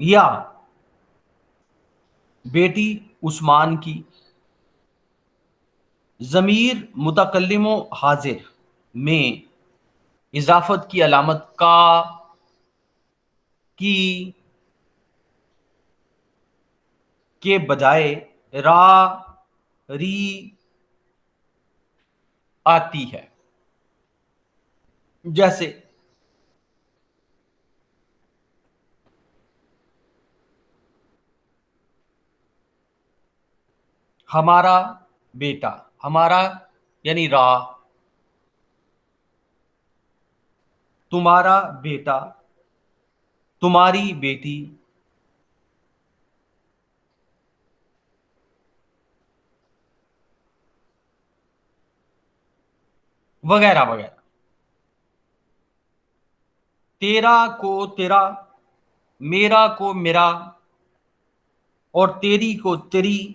یا بیٹی عثمان کی. ضمیر متکلم و حاضر میں اضافت کی علامت کا، کی کے بجائے را، ری آتی ہے. جیسے ہمارا بیٹا، ہمارا یعنی را، تمہارا بیٹا، تمہاری بیٹی، وغیرہ وغیرہ. تیرا کو تیرا، میرا کو میرا، اور تیری کو تیری،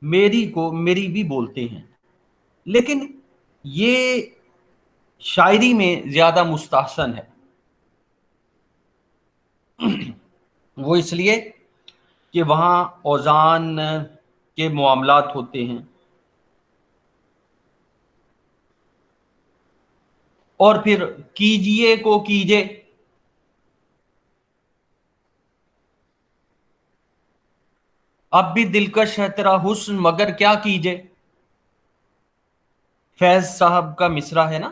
میری کو میری بھی بولتے ہیں. لیکن یہ شاعری میں زیادہ مستحسن ہے. وہ اس لیے کہ وہاں اوزان کے معاملات ہوتے ہیں، اور پھر کیجئے کو کیجئے. اب بھی دلکش ہے تیرا حسن مگر کیا کیجئے. فیض صاحب کا مصرع ہے نا،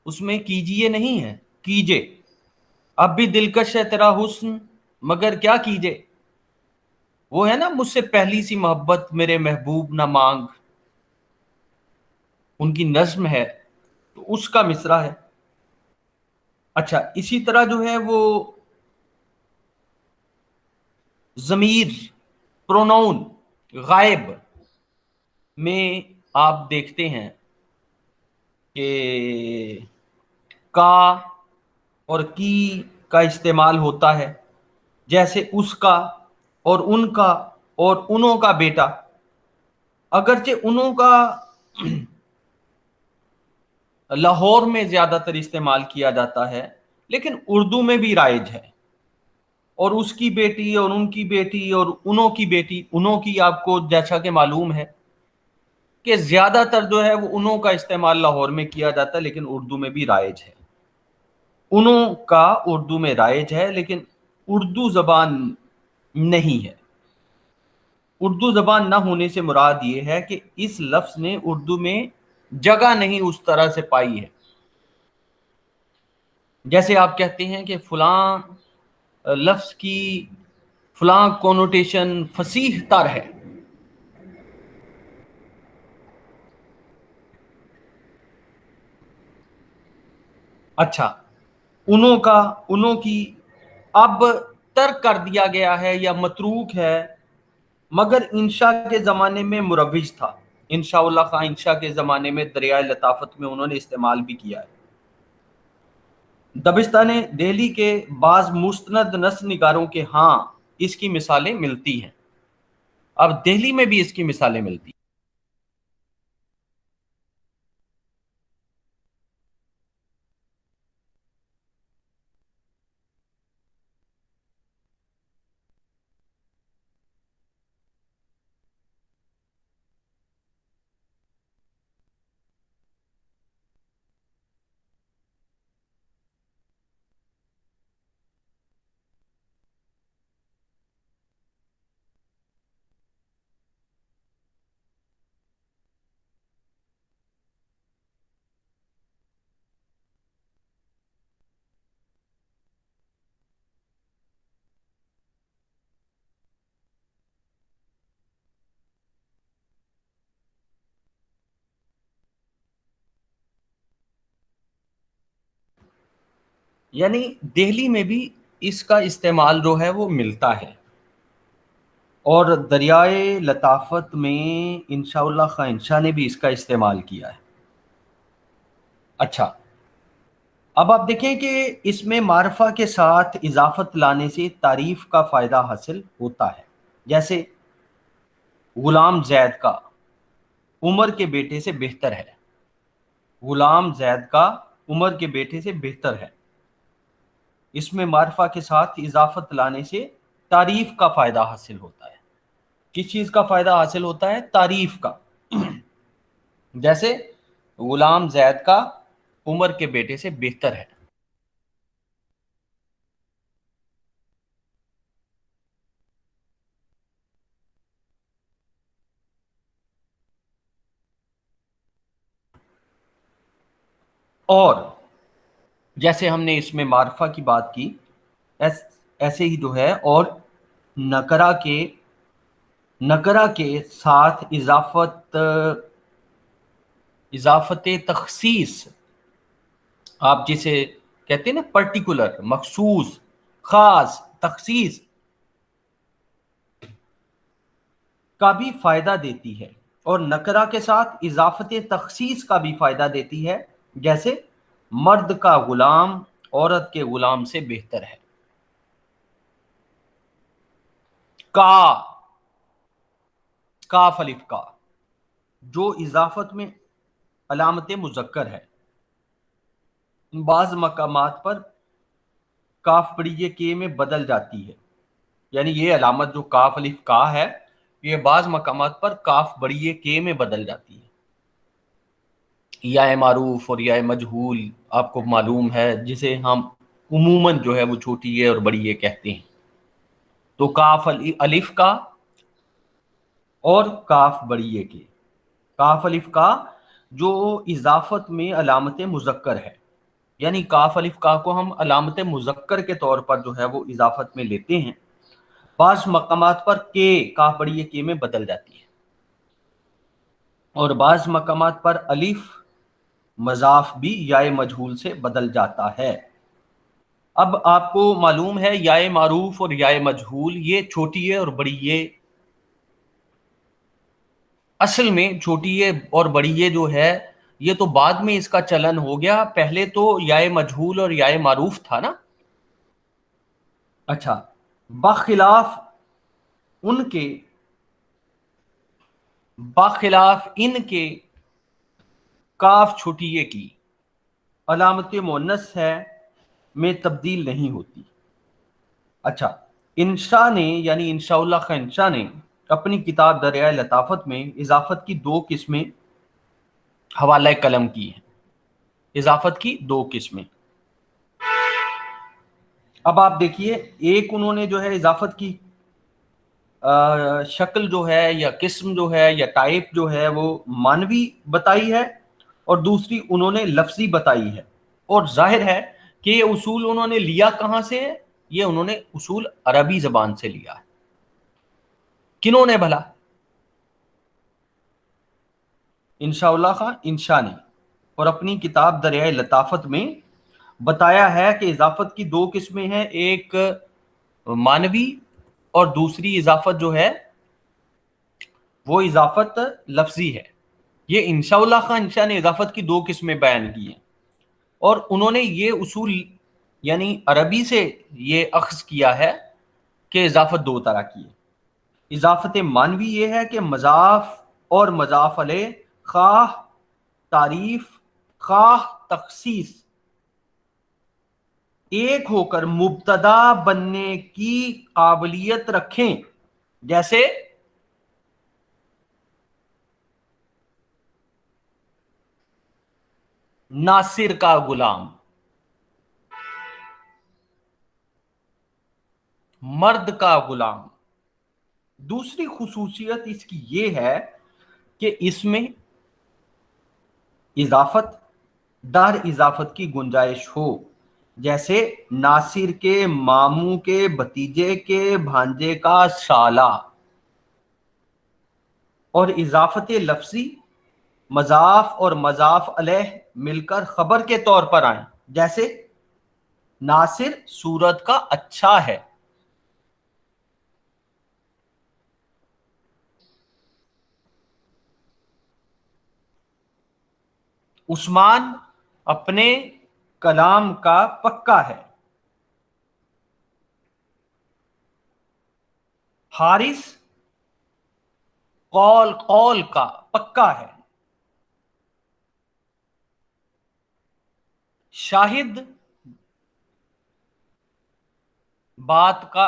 اس میں کیجئے نہیں ہے، کیجئے. اب بھی دلکش ہے تیرا حسن مگر کیا کیجئے. وہ ہے نا، مجھ سے پہلی سی محبت میرے محبوب نہ مانگ، ان کی نظم ہے تو اس کا مصرع ہے. اچھا، اسی طرح جو ہے وہ ضمیر پروناؤن غائب میں آپ دیکھتے ہیں کہ کا اور کی کا استعمال ہوتا ہے. جیسے اس کا اور ان کا اور انہوں کا بیٹا. اگرچہ انہوں کا لاہور میں زیادہ تر استعمال کیا جاتا ہے، لیکن اردو میں بھی رائج ہے. اور اس کی بیٹی اور ان کی بیٹی اور انہوں کی بیٹی، انہوں کی آپ کو جیسا کہ معلوم ہے کہ زیادہ تر جو ہے وہ انہوں کا استعمال لاہور میں کیا جاتا ہے، لیکن اردو میں بھی رائج ہے. انہوں کا اردو میں رائج ہے، لیکن اردو زبان نہیں ہے. اردو زبان نہ ہونے سے مراد یہ ہے کہ اس لفظ نے اردو میں جگہ نہیں اس طرح سے پائی ہے. جیسے آپ کہتے ہیں کہ فلاں لفظ کی فلاں کونوٹیشن فصیح تر ہے. اچھا، انہوں کا، انہوں کی اب ترک کر دیا گیا ہے یا متروک ہے، مگر انشاء کے زمانے میں مروج تھا. انشاء اللہ خان انشاء کے زمانے میں دریائے لطافت میں انہوں نے استعمال بھی کیا ہے. دبستان دہلی کے بعض مستند نثر نگاروں کے ہاں اس کی مثالیں ملتی ہیں. اب دہلی میں بھی اس کی مثالیں ملتی ہیں. یعنی دہلی میں بھی اس کا استعمال جو ہے وہ ملتا ہے. اور دریائے لطافت میں انشاء اللہ خان انشاء نے بھی اس کا استعمال کیا ہے. اچھا، اب آپ دیکھیں کہ اس میں معرفہ کے ساتھ اضافت لانے سے تعریف کا فائدہ حاصل ہوتا ہے. جیسے غلام زید کا عمر کے بیٹے سے بہتر ہے. غلام زید کا عمر کے بیٹے سے بہتر ہے. اس میں معرفہ کے ساتھ اضافت لانے سے تعریف کا فائدہ حاصل ہوتا ہے. کس چیز کا فائدہ حاصل ہوتا ہے؟ تعریف کا. جیسے غلام زید کا عمر کے بیٹے سے بہتر ہے. اور جیسے ہم نے اس میں معرفہ کی بات کی، ایسے ہی جو ہے، اور نکرہ کے ساتھ اضافت تخصیص، آپ جسے کہتے ہیں نا پرٹیکولر، مخصوص، خاص، تخصیص، کا بھی فائدہ دیتی ہے، اور نکرہ کے ساتھ اضافت تخصیص کا بھی فائدہ دیتی ہے. جیسے مرد کا غلام عورت کے غلام سے بہتر ہے. کاف الف کا جو اضافت میں علامت مذکر ہے، بعض مقامات پر کاف بڑی کے میں بدل جاتی ہے. یعنی یہ علامت جو کاف الف کا ہے، یہ بعض مقامات پر کاف بڑی کے میں بدل جاتی ہے. یا معروف اور یا مجہول آپ کو معلوم ہے، جسے ہم عموماً جو ہے وہ چھوٹی یہ اور بڑی یہ کہتے ہیں. تو کاف الف کا اور کاف بڑی یہ کے. کاف الف کا جو اضافت میں علامت مذکر ہے، یعنی کاف الف کا کو ہم علامت مذکر کے طور پر جو ہے وہ اضافت میں لیتے ہیں. بعض مقامات پر کے، کاف بڑی کے میں بدل جاتی ہے، اور بعض مقامات پر الف مضاف بھی یا مجہول سے بدل جاتا ہے. اب آپ کو معلوم ہے یا معروف اور یا مجہول یہ چھوٹی ہے اور بڑی یہ، اصل میں چھوٹی یہ اور بڑی یہ جو ہے یہ تو بعد میں اس کا چلن ہو گیا. پہلے تو یا مجہول اور یا معروف تھا نا. اچھا، ان کے بخلاف ان کے کاف چھوٹی یہ کی علامت مؤنث ہے میں تبدیل نہیں ہوتی. اچھا، انشا نے یعنی انشاء اللہ خان انشا نے اپنی کتاب دریائے لطافت میں اضافت کی 2 قسمیں حوالہ قلم کی ہیں. اضافت کی 2 قسمیں. اب آپ دیکھیے، ایک انہوں نے جو ہے اضافت کی شکل جو ہے یا قسم جو ہے یا ٹائپ جو ہے وہ مانوی بتائی ہے، اور دوسری انہوں نے لفظی بتائی ہے. اور ظاہر ہے کہ یہ اصول انہوں نے لیا کہاں سے ہے؟ یہ انہوں نے اصول عربی زبان سے لیا ہے. کنہوں نے بھلا؟ انشاء اللہ خان انشا نے. اور اپنی کتاب دریائے لطافت میں بتایا ہے کہ اضافت کی 2 قسمیں ہیں، ایک مانوی اور دوسری اضافت جو ہے وہ اضافت لفظی ہے. یہ انشاء اللہ خان انشا نے اضافت کی 2 قسمیں بیان کی ہیں، اور انہوں نے یہ اصول یعنی عربی سے یہ اخذ کیا ہے کہ اضافت 2 طرح کی ہے. اضافت مانوی یہ ہے کہ مضاف اور مضاف علیہ خواہ تعریف خواہ تخصیص ایک ہو کر مبتدا بننے کی قابلیت رکھیں. جیسے ناصر کا غلام، مرد کا غلام. دوسری خصوصیت اس کی یہ ہے کہ اس میں اضافت در اضافت کی گنجائش ہو. جیسے ناصر کے ماموں کے بھتیجے کے بھانجے کا سالہ. اور اضافت لفظی مضاف اور مضاف علیہ مل کر خبر کے طور پر آئیں. جیسے ناصر صورت کا اچھا ہے. عثمان اپنے کلام کا پکا ہے. حارث قول کا پکا ہے. شاہد بات کا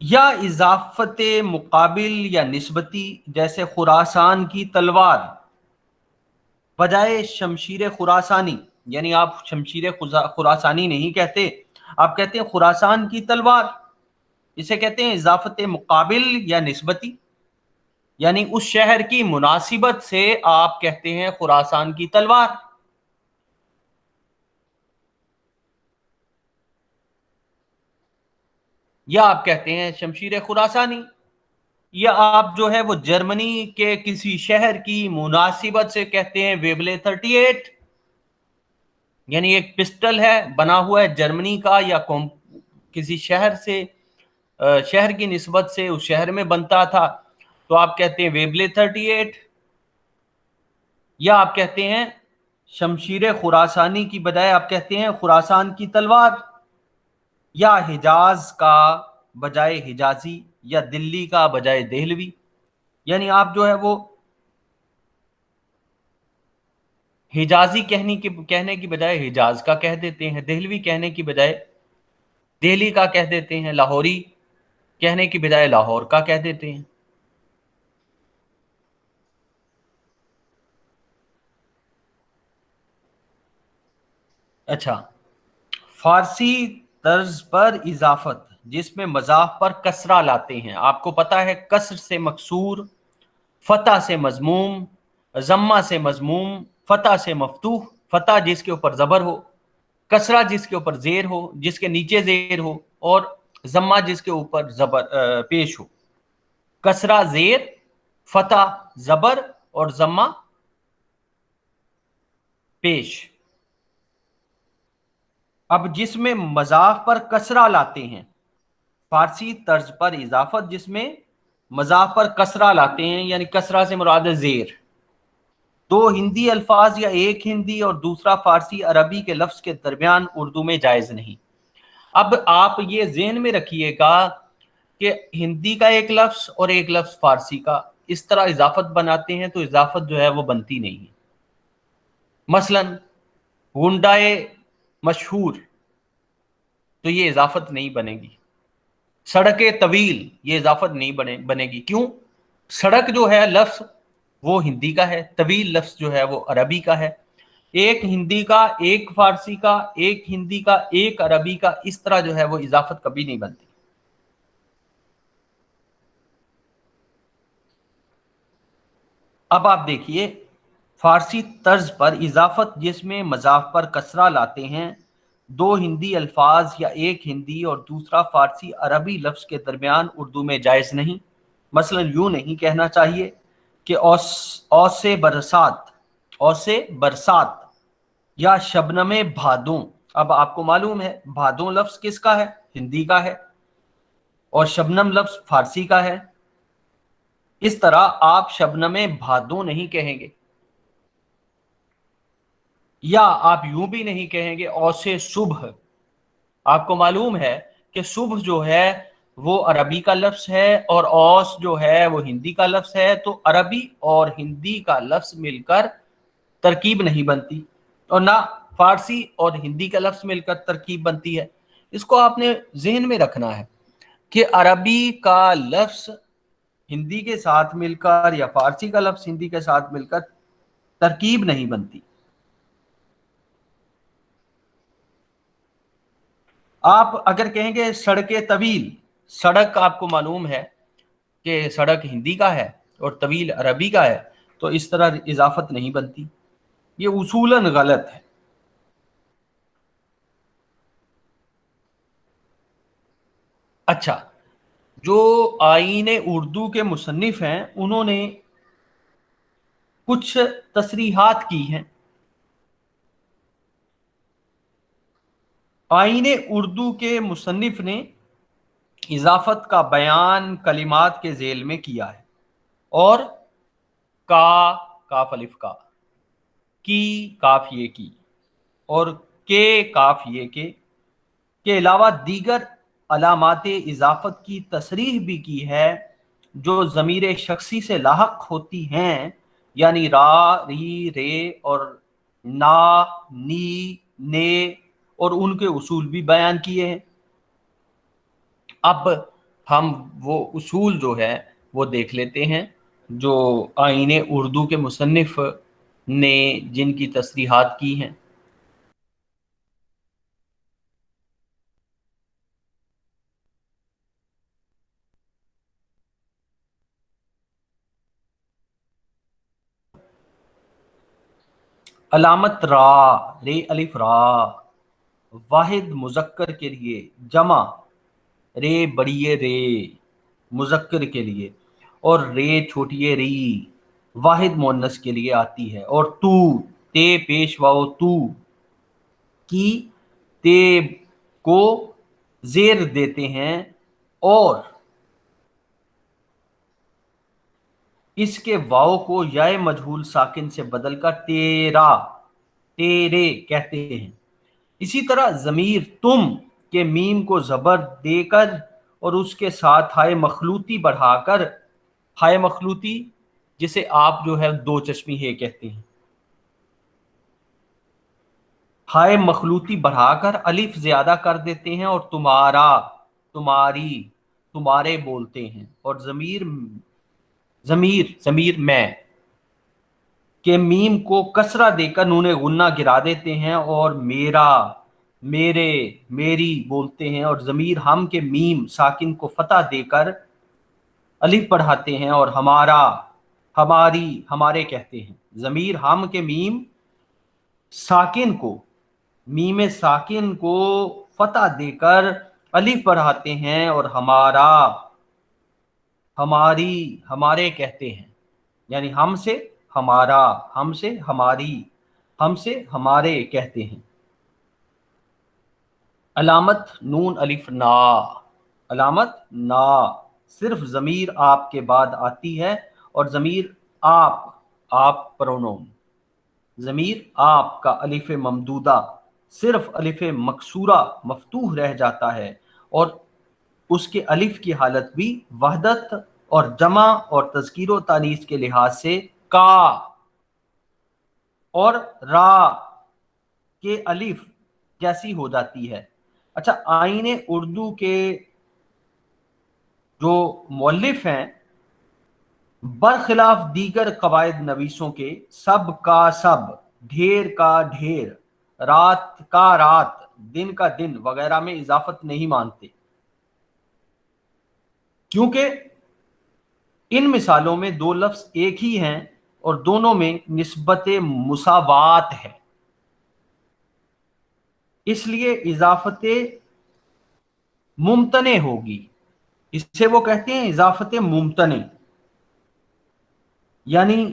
یا اضافت مقابل یا نسبتی، جیسے خراسان کی تلوار بجائے شمشیر خراسانی، یعنی آپ شمشیر خراسانی نہیں کہتے، آپ کہتے ہیں خراسان کی تلوار، اسے کہتے ہیں اضافت مقابل یا نسبتی، یعنی اس شہر کی مناسبت سے آپ کہتے ہیں خراسان کی تلوار. یا آپ کہتے ہیں شمشیر خراسانی. یا آپ جو ہے وہ جرمنی کے کسی شہر کی مناسبت سے کہتے ہیں ویبلے 38، یعنی ایک پسٹل ہے بنا ہوا ہے جرمنی کا یا کسی شہر سے، شہر کی نسبت سے اس شہر میں بنتا تھا، تو آپ کہتے ہیں ویبلے 38. یا آپ کہتے ہیں شمشیر خراسانی کی بجائے آپ کہتے ہیں خراسان کی تلوار. یا حجاز کا بجائے حجازی، یا دلی کا بجائے دہلوی، یعنی آپ جو ہے وہ حجازی کہنے کی بجائے حجاز کا کہہ دیتے ہیں، دہلوی کہنے کی بجائے دہلی کا کہہ دیتے ہیں، لاہوری کہنے کی بجائے لاہور کا کہہ دیتے ہیں. اچھا، فارسی طرز پر اضافت جس میں مضاف پر کسرہ لاتے ہیں. آپ کو پتا ہے کسر سے مکسور، فتح سے مضموم، ضمہ سے مضموم، فتح سے مفتوح، فتح جس کے اوپر زبر ہو، کسرہ جس کے اوپر زیر ہو، جس کے نیچے زیر ہو، اور ضمہ جس کے اوپر زبر پیش ہو. کسرہ زیر، فتح زبر، اور ضمہ پیش. اب جس میں مضاف پر کسرہ لاتے ہیں، فارسی طرز پر اضافت جس میں مضاف پر کسرہ لاتے ہیں، یعنی کسرہ سے مراد ہے زیر. دو ہندی الفاظ یا ایک ہندی اور دوسرا فارسی عربی کے لفظ کے درمیان اردو میں جائز نہیں. اب آپ یہ ذہن میں رکھیے گا کہ ہندی کا ایک لفظ اور ایک لفظ فارسی کا اس طرح اضافت بناتے ہیں تو اضافت جو ہے وہ بنتی نہیں ہے. مثلا ہنڈائے مشہور، تو یہ اضافت نہیں بنے گی. سڑک طویل، یہ اضافت نہیں بنے گی. کیوں؟ سڑک جو ہے لفظ وہ ہندی کا ہے، طویل لفظ جو ہے وہ عربی کا ہے. ایک ہندی کا، ایک فارسی کا، ایک ہندی کا، ایک عربی کا، اس طرح جو ہے وہ اضافت کبھی نہیں بنتی. اب آپ دیکھیے فارسی طرز پر اضافت جس میں مضاف پر کسرہ لاتے ہیں، دو ہندی الفاظ یا ایک ہندی اور دوسرا فارسی عربی لفظ کے درمیان اردو میں جائز نہیں. مثلا یوں نہیں کہنا چاہیے کہ اوس برسات، اوس برسات، یا شبنم بھادوں. اب آپ کو معلوم ہے بھادوں لفظ کس کا ہے؟ ہندی کا ہے، اور شبنم لفظ فارسی کا ہے. اس طرح آپ شبنم بھادوں نہیں کہیں گے. یا آپ یوں بھی نہیں کہیں گے اوس صبح. آپ کو معلوم ہے کہ صبح جو ہے وہ عربی کا لفظ ہے اور اوس جو ہے وہ ہندی کا لفظ ہے، تو عربی اور ہندی کا لفظ مل کر ترکیب نہیں بنتی، اور نہ فارسی اور ہندی کا لفظ مل کر ترکیب بنتی ہے. اس کو آپ نے ذہن میں رکھنا ہے کہ عربی کا لفظ ہندی کے ساتھ مل کر یا فارسی کا لفظ ہندی کے ساتھ مل کر ترکیب نہیں بنتی. آپ اگر کہیں گے سڑک طویل، سڑک آپ کو معلوم ہے کہ سڑک ہندی کا ہے اور طویل عربی کا ہے، تو اس طرح اضافت نہیں بنتی. یہ اصولاً غلط ہے. اچھا، جو آئین اردو کے مصنف ہیں انہوں نے کچھ تصریحات کی ہیں. آئین اردو کے مصنف نے اضافت کا بیان کلمات کے ذیل میں کیا ہے، اور کاف الف کا، کی کاف یہ کی، اور کے کاف یہ کے علاوہ دیگر علامات اضافت کی تصریح بھی کی ہے جو ضمیر شخصی سے لاحق ہوتی ہیں، یعنی را، ری، رے، اور نا، نی، نے، اور ان کے اصول بھی بیان کیے ہیں. اب ہم وہ اصول جو ہے وہ دیکھ لیتے ہیں جو آئین اردو کے مصنف نے جن کی تصریحات کی ہیں۔ علامت را، رے الف را، واحد مذکر کے لیے، جمع رے بڑی رے مذکر کے لیے، اور رے چھوٹی ری واحد مؤنث کے لیے آتی ہے۔ اور تو، تے پیش واؤ تو کی تے کو زیر دیتے ہیں اور اس کے واؤ کو یائے مجہول ساکن سے بدل کر تیرا، تیرے کہتے ہیں۔ اسی طرح ضمیر تم کے میم کو زبر دے کر اور اس کے ساتھ ہائے مخلوطی بڑھا کر، ہائے مخلوطی جسے آپ جو ہے دو چشمی ہے کہتے ہیں، ہائے مخلوطی بڑھا کر الف زیادہ کر دیتے ہیں اور تمہارا، تمہاری، تمہارے بولتے ہیں۔ اور ضمیر، ضمیر میں کہ میم کو کسرہ دے کر نون غنہ گرا دیتے ہیں اور میرا، میرے، میری بولتے ہیں۔ اور ضمیر ہم کے میم ساکن کو فتح دے کر الف پڑھاتے ہیں اور ہمارا، ہماری، ہمارے کہتے ہیں۔ ضمیر ہم کے میم ساکن کو، میم ساکن کو فتح دے کر الف پڑھاتے ہیں اور ہمارا، ہماری، ہمارے کہتے ہیں، یعنی ہم سے ہمارا، ہم سے ہماری، ہم سے ہمارے کہتے ہیں۔ علامت نون الف نا، علامت نا صرف ضمیر آپ کے بعد آتی ہے اور ضمیر آپ، آپ پرونوم، ضمیر آپ کا الف ممدودہ صرف الف مکسورہ مفتوح رہ جاتا ہے اور اس کے الف کی حالت بھی وحدت اور جمع اور تذکیر و تانیث کے لحاظ سے کا اور را کے الف جیسی ہو جاتی ہے۔ اچھا، آئین اردو کے جو مؤلف ہیں برخلاف دیگر قواعد نویسوں کے سب کا سب، ڈھیر کا ڈھیر، رات کا رات، دن کا دن وغیرہ میں اضافت نہیں مانتے، کیونکہ ان مثالوں میں دو لفظ ایک ہی ہیں اور دونوں میں نسبت مساوات ہے، اس لیے اضافت ممتنع ہوگی۔ اسے وہ کہتے ہیں اضافت ممتنع، یعنی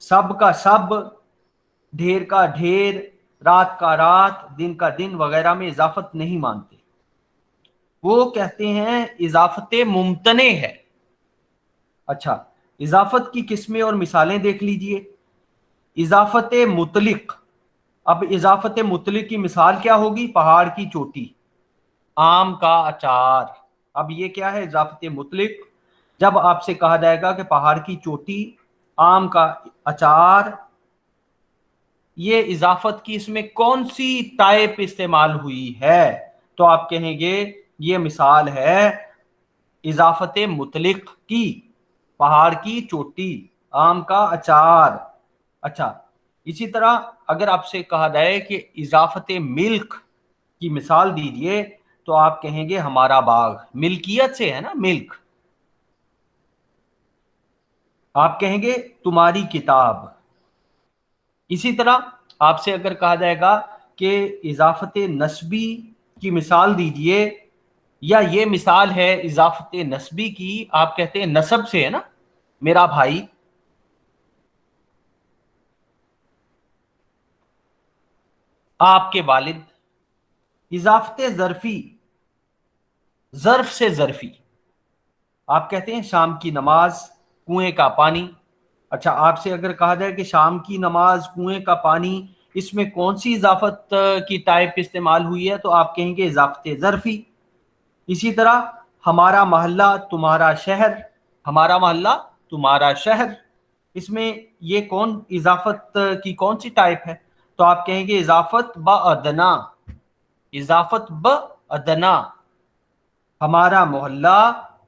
سب کا سب، ڈھیر کا ڈھیر، رات کا رات، دن کا دن وغیرہ میں اضافت نہیں مانتے، وہ کہتے ہیں اضافت ممتنع ہے۔ اچھا، اضافت کی قسمیں اور مثالیں دیکھ لیجئے۔ اضافت مطلق، اب اضافت مطلق کی مثال کیا ہوگی؟ پہاڑ کی چوٹی، آم کا اچار۔ اب یہ کیا ہے؟ اضافت مطلق۔ جب آپ سے کہا جائے گا کہ پہاڑ کی چوٹی، آم کا اچار، یہ اضافت کی اس میں کون سی ٹائپ استعمال ہوئی ہے؟ تو آپ کہیں گے یہ مثال ہے اضافت مطلق کی، پہاڑ کی چوٹی، آم کا اچار۔ اچھا، اسی طرح اگر آپ سے کہا جائے کہ اضافت ملک کی مثال دیجئے تو آپ کہیں گے ہمارا باغ، ملکیت سے ہے نا ملک۔ آپ کہیں گے تمہاری کتاب۔ اسی طرح آپ سے اگر کہا جائے گا کہ اضافت نسبی کی مثال دیجئے، یا یہ مثال ہے اضافت نسبی کی، آپ کہتے ہیں نسب سے ہے نا، میرا بھائی، آپ کے والد۔ اضافت ظرفی، ظرف سے ظرفی، آپ کہتے ہیں شام کی نماز، کنویں کا پانی۔ اچھا، آپ سے اگر کہا جائے کہ شام کی نماز، کنویں کا پانی، اس میں کون سی اضافت کی ٹائپ استعمال ہوئی ہے؟ تو آپ کہیں گے اضافت ظرفی۔ اسی طرح ہمارا محلہ تمہارا شہر، ہمارا محلہ تمہارا شہر، اس میں یہ کون اضافت کی کون سی ٹائپ ہے؟ تو آپ کہیں گے اضافت بادنا، اضافت بادنا، ہمارا محلہ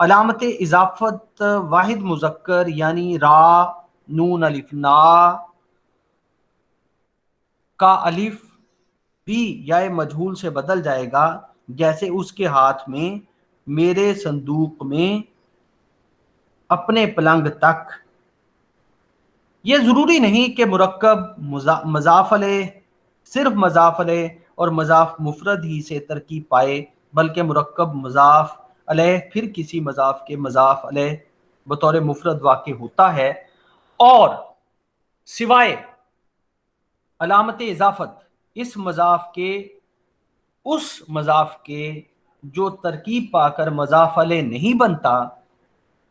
علامت اضافت واحد مذکر یعنی را، نون، الف، نا کا الف بھی یا مجہول سے بدل جائے گا، جیسے اس کے ہاتھ میں، میرے صندوق میں، اپنے پلنگ تک۔ یہ ضروری نہیں کہ مرکب مضاف الیہ صرف مضاف الیہ اور مضاف مفرد ہی سے ترکیب پائے، بلکہ مرکب مضاف الیہ پھر کسی مضاف کے مضاف الیہ بطور مفرد واقع ہوتا ہے، اور سوائے علامت اضافت اس مضاف کے جو ترکیب پا کر مضاف الیہ نہیں بنتا،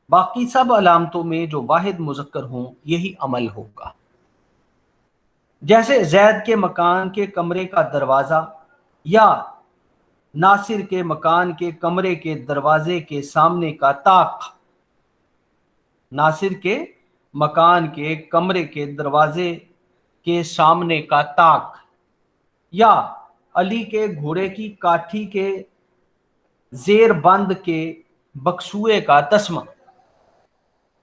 باقی سب علامتوں میں جو واحد مذکر ہوں یہی عمل ہوگا۔ جیسے زید کے مکان کے کمرے کا دروازہ، یا ناصر کے مکان کے کمرے کے دروازے کے سامنے کا طاق۔ ناصر کے مکان کے کمرے کے دروازے کے سامنے کا طاق، یا علی کے گھوڑے کی کاٹھی کے زیر بند کے بکسوئے کا تسمہ۔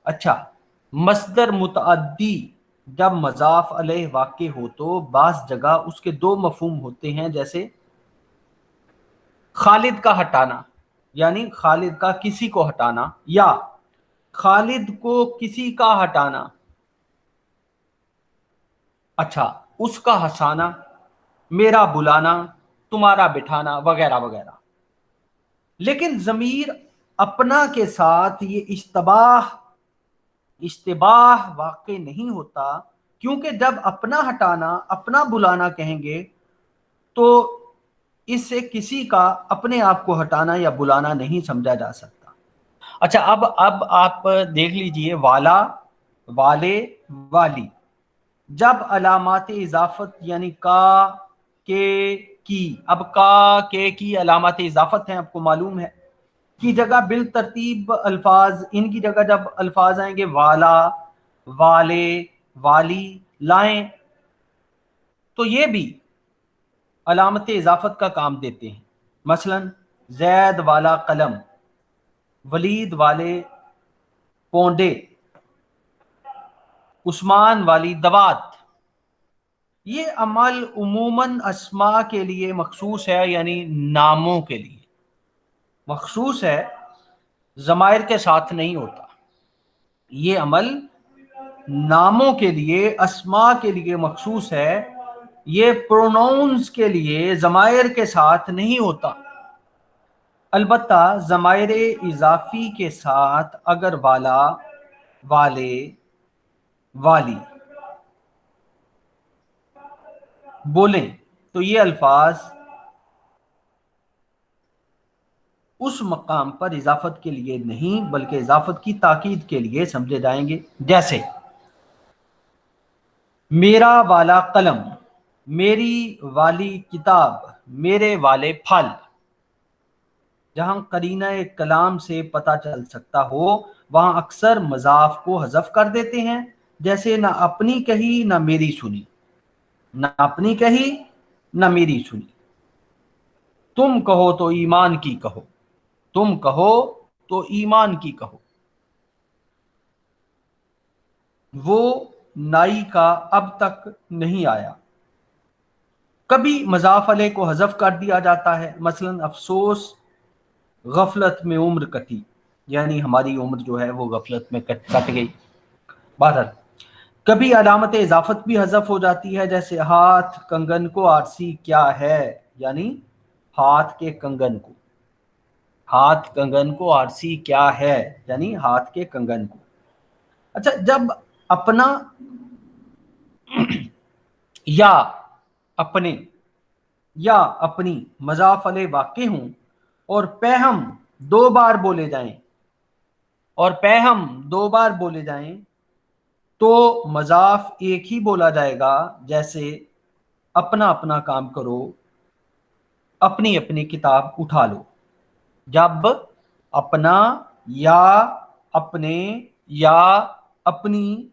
اچھا، مصدر متعدی جب مضاف علیہ واقع ہو تو بعض جگہ اس کے دو مفہوم ہوتے ہیں، جیسے خالد کا ہٹانا یعنی خالد کا کسی کو ہٹانا، یا خالد کو کسی کا ہٹانا، اچھا اس کا ہنسانا، میرا بلانا، تمہارا بٹھانا، وغیرہ وغیرہ۔ لیکن ضمیر اپنا کے ساتھ یہ اشتباہ واقع نہیں ہوتا، کیونکہ جب اپنا ہٹانا، اپنا بلانا کہیں گے تو اس سے کسی کا اپنے آپ کو ہٹانا یا بلانا نہیں سمجھا جا سکتا۔ اچھا، اب آپ دیکھ لیجئے والا، والے، والی، جب علامات اضافت یعنی کا، کے، کی، اب کا، کے، کی علامات اضافت ہیں، آپ کو معلوم ہے، کی جگہ بالترتیب الفاظ، ان کی جگہ جب الفاظ آئیں گے والا، والے، والی لائیں تو یہ بھی علامت اضافت کا کام دیتے ہیں۔ مثلا زید والا قلم، ولید والے پونڈے، عثمان والی دوات۔ یہ عمل عموماً اسماء کے لیے مخصوص ہے، یعنی ناموں کے لیے مخصوص ہے، ضمائر کے ساتھ نہیں ہوتا۔ یہ عمل ناموں کے لیے، اسماء کے لیے مخصوص ہے، یہ پروناؤنز کے لیے ضمائر کے ساتھ نہیں ہوتا۔ البتہ ضمائر اضافی کے ساتھ اگر والا، والے، والی بولیں تو یہ الفاظ اس مقام پر اضافت کے لیے نہیں بلکہ اضافت کی تاکید کے لیے سمجھے جائیں گے، جیسے میرا والا قلم، میری والی کتاب، میرے والے پھل۔ جہاں قرینہ کلام سے پتہ چل سکتا ہو وہاں اکثر مضاف کو حذف کر دیتے ہیں، جیسے نہ اپنی کہی نہ میری سنی، نہ اپنی کہی نہ میری سنی۔ تم کہو تو ایمان کی کہو، تم کہو تو ایمان کی کہو۔ وہ نائی کا اب تک نہیں آیا۔ کبھی مضاف علیہ کو حذف کر دیا جاتا ہے، مثلا افسوس غفلت میں عمر کٹی، یعنی ہماری عمر جو ہے وہ غفلت میں کٹ گئی۔ بہرحال کبھی علامت اضافت بھی حذف ہو جاتی ہے، جیسے ہاتھ کنگن کو آرسی کیا ہے، یعنی ہاتھ کے کنگن کو، ہاتھ کنگن کو آرسی کیا ہے یعنی ہاتھ کے کنگن کو۔ اچھا، جب اپنا یا اپنے یا اپنی مضاف علیہ واقع ہوں اور پیہم دو بار بولے جائیں تو مضاف ایک ہی بولا جائے گا، جیسے اپنا اپنا کام کرو، اپنی اپنی کتاب اٹھا لو۔ جب اپنا یا اپنے یا اپنی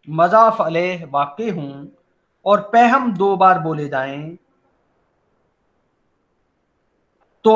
مضاف علیہ واقع ہوں اور پیہم دو بار بولے جائیں تو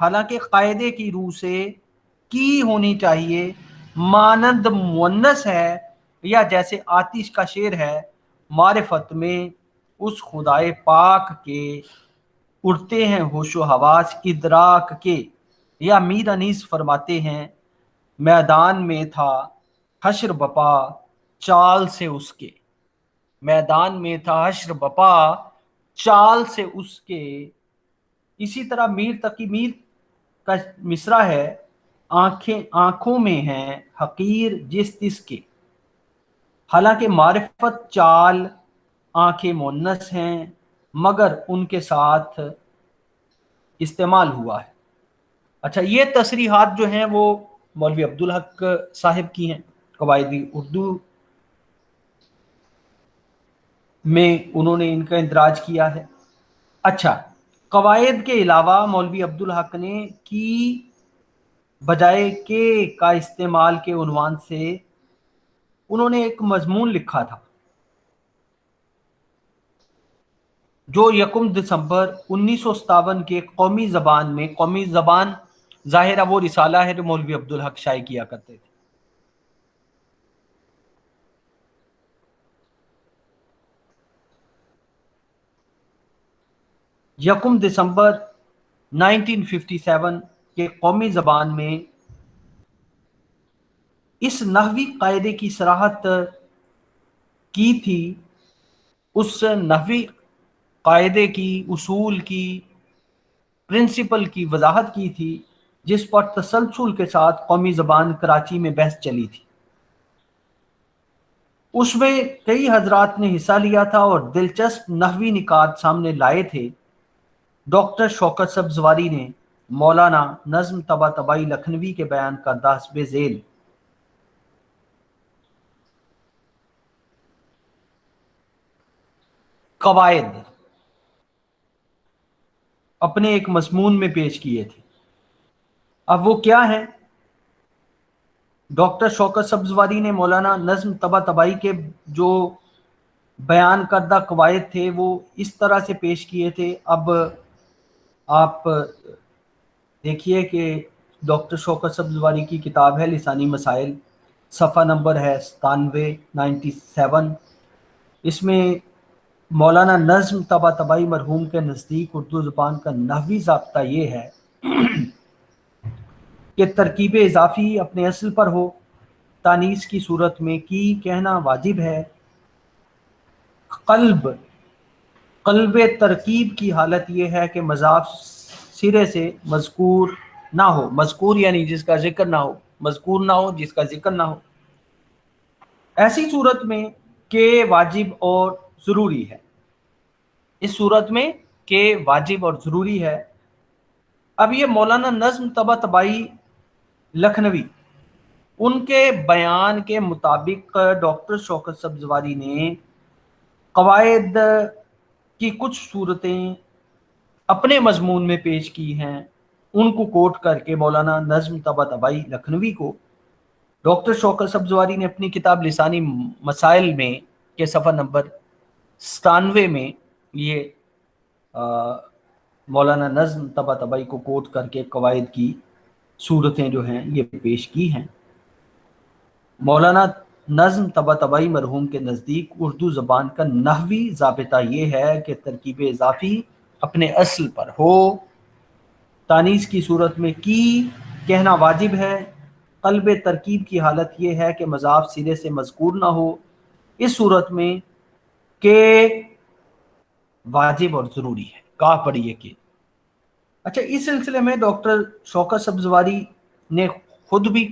حالانکہ قاعدے کی روح سے کی ہونی چاہیے، مانند مونس ہے، یا جیسے آتش کا شعر ہے، معرفت میں اس خدائے پاک کے اڑتے ہیں ہوش و حواس ادراک کے۔ یا میر انیس فرماتے ہیں، میدان میں تھا حشر بپا چال سے اس کے، میدان میں تھا حشر بپا چال سے اس کے۔ اسی طرح میر تقی میر کا مصرع ہے، آنکھوں میں ہیں حقیر جس تس کے، حالانکہ معرفت چال آنکھیں مونس ہیں مگر ان کے ساتھ استعمال ہوا ہے۔ اچھا، یہ تصریحات جو ہیں وہ مولوی عبدالحق صاحب کی ہیں، قواعد اردو میں انہوں نے ان کا اندراج کیا ہے۔ اچھا، قواعد کے علاوہ مولوی عبدالحق نے کی بجائے کے کا استعمال کے عنوان سے انہوں نے ایک مضمون لکھا تھا جو 1 دسمبر 1957 کے قومی زبان میں، قومی زبان ظاہرہ وہ رسالہ ہے جو مولوی عبدالحق شائع کیا کرتے تھے، 1 دسمبر 1957 کے قومی زبان میں اس نحوی قاعدے کی صراحت کی تھی، اس نحوی قاعدے کی، اصول کی، پرنسپل کی وضاحت کی تھی جس پر تسلسل کے ساتھ قومی زبان کراچی میں بحث چلی تھی۔ اس میں کئی حضرات نے حصہ لیا تھا اور دلچسپ نحوی نکات سامنے لائے تھے۔ ڈاکٹر شوکت سبزواری نے مولانا نظم طباطبائی لکھنوی کے بیان کردہ حسب ذیل قواعد اپنے ایک مضمون میں پیش کیے تھے۔ اب وہ کیا ہیں؟ ڈاکٹر شوکت سبزواری نے مولانا نظم طباطبائی کے جو بیان کردہ قواعد تھے وہ اس طرح سے پیش کیے تھے۔ اب آپ دیکھیے کہ ڈاکٹر شوکت سبزواری کی کتاب ہے لسانی مسائل، صفحہ نمبر ہے 97 اس میں مولانا نظم طباطبائی مرحوم کے نزدیک اردو زبان کا نحوی ضابطہ یہ ہے کہ ترکیب اضافی اپنے اصل پر ہو، تانیث کی صورت میں کی کہنا واجب ہے، قلب ترکیب کی حالت یہ ہے کہ مضاف سرے سے مذکور نہ ہو، مذکور یعنی جس کا ذکر نہ ہو، مذکور نہ ہو جس کا ذکر نہ ہو، ایسی صورت میں کہ واجب اور ضروری ہے، اس صورت میں کہ واجب اور ضروری ہے۔ اب یہ مولانا نظم طباطبائی لکھنوی ان کے بیان کے مطابق ڈاکٹر شوکت سبزواری نے قواعد کی کچھ صورتیں اپنے مضمون میں پیش کی ہیں، ان کو کوٹ کر کے مولانا نظم طباطبائی لکھنوی کو ڈاکٹر شوکت سبزواری نے اپنی کتاب لسانی مسائل میں کے صفحہ نمبر 97 میں یہ مولانا نظم طباطبائی کو کوٹ کر کے قواعد کی صورتیں جو ہیں یہ پیش کی ہیں۔ مولانا نظم طباطبائی مرحوم کے نزدیک اردو زبان کا نحوی ضابطہ یہ ہے کہ ترکیب اضافی اپنے اصل پر ہو، تانیث کی صورت میں کی کہنا واجب ہے، قلب ترکیب کی حالت یہ ہے کہ مضاف سرے سے مذکور نہ ہو، اس صورت میں کہ واجب اور ضروری ہے۔ کہا پڑھیے کہ اچھا، اس سلسلے میں ڈاکٹر شوکت سبزواری نے خود بھی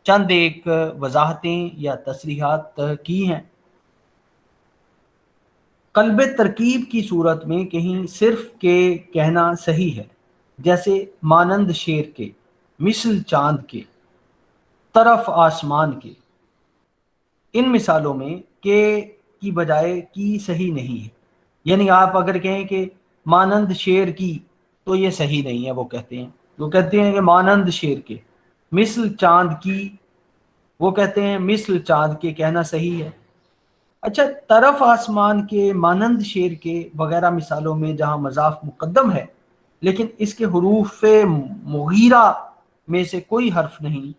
چند ایک وضاحتیں یا تصریحات کی ہیں۔ قلب ترکیب کی صورت میں کہیں صرف کے کہنا صحیح ہے، جیسے مانند شیر کے، مثل چاند کے، طرف آسمان کے۔ ان مثالوں میں کہ کی بجائے کی صحیح نہیں ہے، یعنی آپ اگر کہیں کہ مانند شیر کی تو یہ صحیح نہیں ہے، وہ کہتے ہیں کہ مانند شیر کے، مثل چاند کی وہ کہتے ہیں مثل چاند کے کہنا صحیح ہے۔ اچھا، طرف آسمان کے، مانند شیر کے وغیرہ مثالوں میں جہاں مضاف مقدم ہے لیکن اس کے حروف مغیرہ میں سے کوئی حرف نہیں،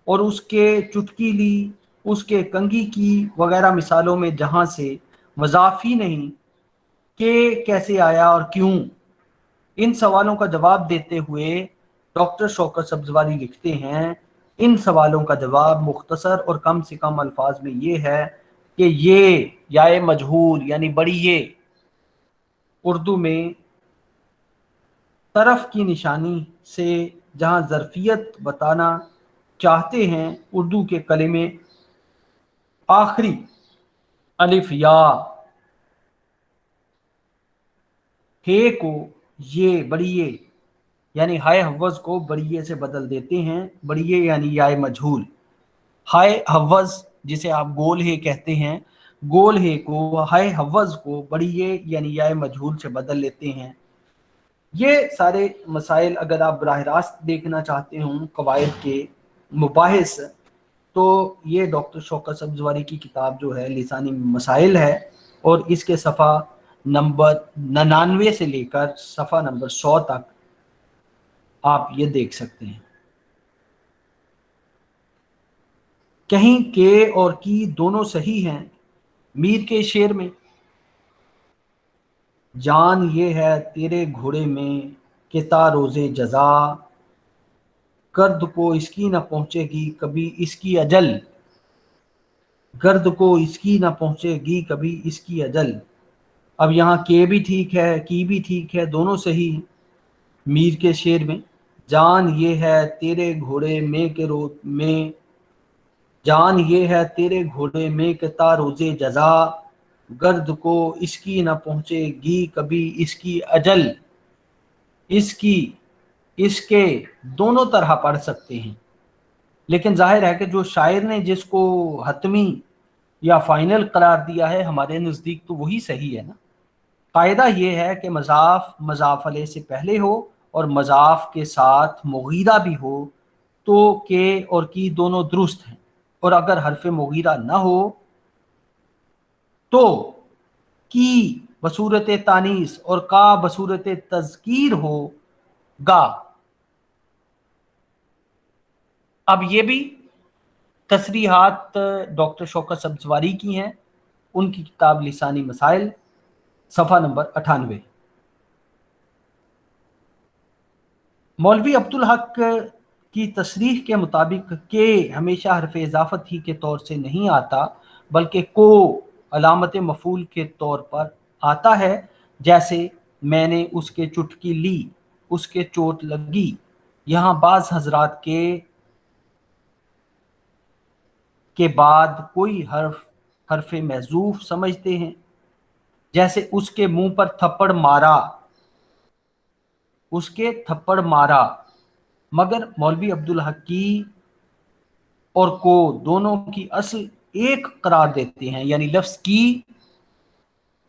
اور اس کے چٹکی لی، اس کے کنگھی کی وغیرہ مثالوں میں جہاں سے مضافی نہیں کہ کیسے آیا اور کیوں۔ ان سوالوں کا جواب دیتے ہوئے ڈاکٹر شوکت سبزواری لکھتے ہیں، ان سوالوں کا جواب مختصر اور کم سے کم الفاظ میں یہ ہے کہ یہ یا مجہول یعنی بڑی یہ اردو میں طرف کی نشانی سے جہاں ظرفیت بتانا چاہتے ہیں، اردو کے کلمے آخری الف یا ہے کو یہ بڑیے یعنی ہائے حوض کو بڑیے سے بدل دیتے ہیں۔ بڑیے یعنی یا مجہول، ہائے حوض جسے آپ گول ہے کہتے ہیں، گول ہے کو ہائے حوض کو بڑیے یعنی یا مجہول سے بدل لیتے ہیں۔ یہ سارے مسائل اگر آپ براہ راست دیکھنا چاہتے ہوں قواعد کے مباحث، تو یہ ڈاکٹر شوکت سبزواری کی کتاب جو ہے لسانی مسائل ہے، اور اس کے صفحہ نمبر 99 سے لے کر صفحہ نمبر 100 تک آپ یہ دیکھ سکتے ہیں۔ کہیں کے اور کی دونوں صحیح ہیں۔ میر کے شعر میں جان یہ ہے تیرے گھوڑے میں کہ تا روز جزا، گرد کو اس کی نہ پہنچے گی کبھی اس کی اجل، گرد کو اس کی نہ پہنچے گی کبھی اس کی اجل۔ اب یہاں کے بھی ٹھیک ہے، کی بھی ٹھیک ہے، دونوں صحیح۔ میر کے شعر میں جان یہ ہے تیرے گھوڑے میں کہ جان یہ ہے تیرے گھوڑے میں کہ تا روز جزا، گرد کو اس کی نہ پہنچے گی کبھی اس کی اجل۔ اس کی، اس کے دونوں طرح پڑھ سکتے ہیں، لیکن ظاہر ہے کہ جو شاعر نے جس کو حتمی یا فائنل قرار دیا ہے ہمارے نزدیک تو وہی صحیح ہے نا۔ قاعدہ یہ ہے کہ مضاف مضاف علیہ سے پہلے ہو اور مضاف کے ساتھ مغیرہ بھی ہو تو کے اور کی دونوں درست ہیں، اور اگر حرف مغیرہ نہ ہو تو کی بصورت تانیث اور کا بصورت تذکیر ہو گا۔ اب یہ بھی تصریحات ڈاکٹر شوکت سبزواری کی ہیں، ان کی کتاب لسانی مسائل صفحہ نمبر 98۔ مولوی عبدالحق کی تصریح کے مطابق کہ ہمیشہ حرف اضافت ہی کے طور سے نہیں آتا بلکہ کو علامت مفعول کے طور پر آتا ہے، جیسے میں نے اس کے چٹکی لی، اس کے چوٹ لگی۔ یہاں بعض حضرات کے بعد کوئی حرف محذوف سمجھتے ہیں، جیسے اس کے منہ پر تھپڑ مارا، اس کے تھپڑ مارا، مگر مولوی عبدالحق کی اور کو دونوں کی اصل ایک قرار دیتے ہیں، یعنی لفظ کی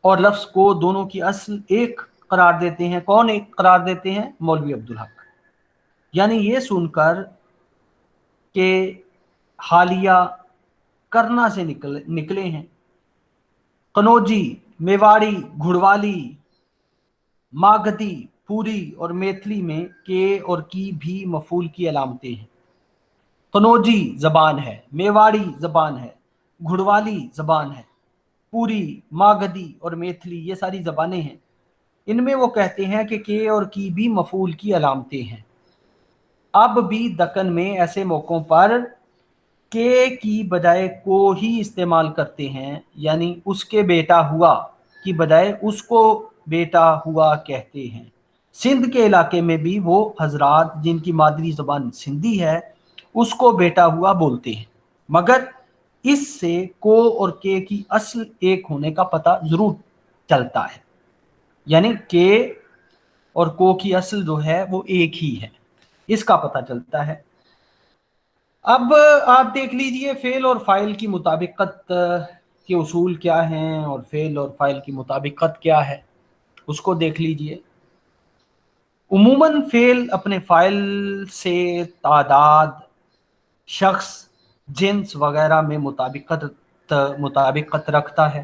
اور لفظ کو دونوں کی اصل ایک قرار دیتے ہیں۔ کون ایک قرار دیتے ہیں؟ مولوی عبدالحق۔ یعنی یہ سن کر کہ حالیہ کرنا سے نکلے ہیں، قنوجی، میواڑی، گھڑوالی، ماگدی، پوری اور میتھلی میں کے اور کی بھی مفعول کی علامتیں ہیں۔ قنوجی زبان ہے، میواڑی زبان ہے، گھڑوالی زبان ہے، پوری، ماگدی اور میتھلی یہ ساری زبانیں ہیں۔ ان میں وہ کہتے ہیں کہ اور کی بھی مفعول کی علامتیں ہیں۔ اب بھی دکن میں ایسے موقعوں پر کے کی بجائے کو ہی استعمال کرتے ہیں، یعنی اس کے بیٹا ہوا کی بجائے اس کو بیٹا ہوا کہتے ہیں۔ سندھ کے علاقے میں بھی وہ حضرات جن کی مادری زبان سندھی ہے اس کو بیٹا ہوا بولتے ہیں، مگر اس سے کو اور کے کی اصل ایک ہونے کا پتہ ضرور چلتا ہے، یعنی کے اور کو کی اصل جو ہے وہ ایک ہی ہے، اس کا پتہ چلتا ہے۔ اب آپ دیکھ لیجئے فعل اور فاعل کی مطابقت کے اصول کیا ہیں اور فعل اور فاعل کی مطابقت کیا ہے اس کو دیکھ لیجئے۔ عموماً فعل اپنے فاعل سے تعداد، شخص، جنس وغیرہ میں مطابقت رکھتا ہے۔ .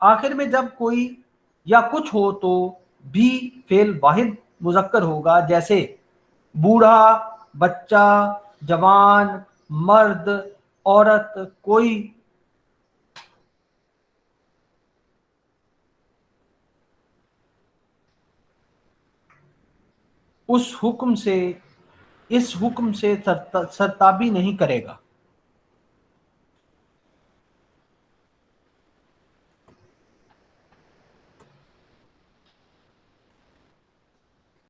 آخر میں جب کوئی یا کچھ ہو تو بھی فعل واحد مذکر ہوگا، جیسے بوڑھا، بچہ، جوان، مرد، عورت، کوئی۔ اس حکم سے سرتابی نہیں کرے گا۔